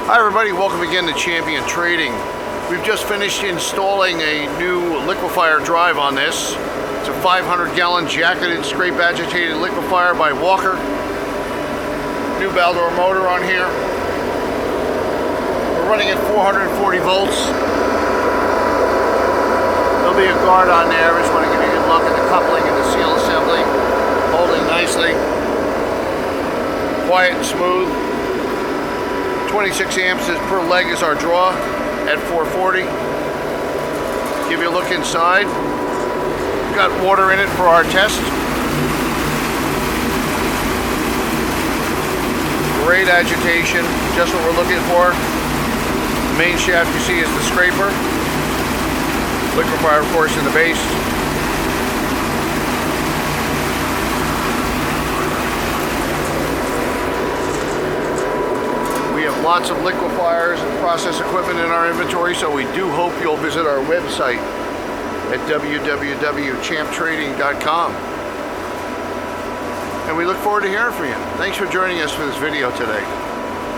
Hi everybody, welcome again to Champion Trading. We've just finished installing a new liquefier drive on this. It's a 500-gallon jacketed scrape agitated liquefier by Walker. New Baldor motor on here. We're running at 440 volts. There'll be a guard on there. I just want to give you a good look at the coupling and the seal assembly. Holding nicely. Quiet and smooth. 26 amps per leg is our draw at 440. Give you a look inside. We've got water in it for our test. Great agitation, just what we're looking for. The main shaft you see is the scraper. Liquefier, of course, in the base. We have lots of liquefiers and process equipment in our inventory, so we do hope you'll visit our website at www.champtrading.com. And we look forward to hearing from you. Thanks for joining us for this video today.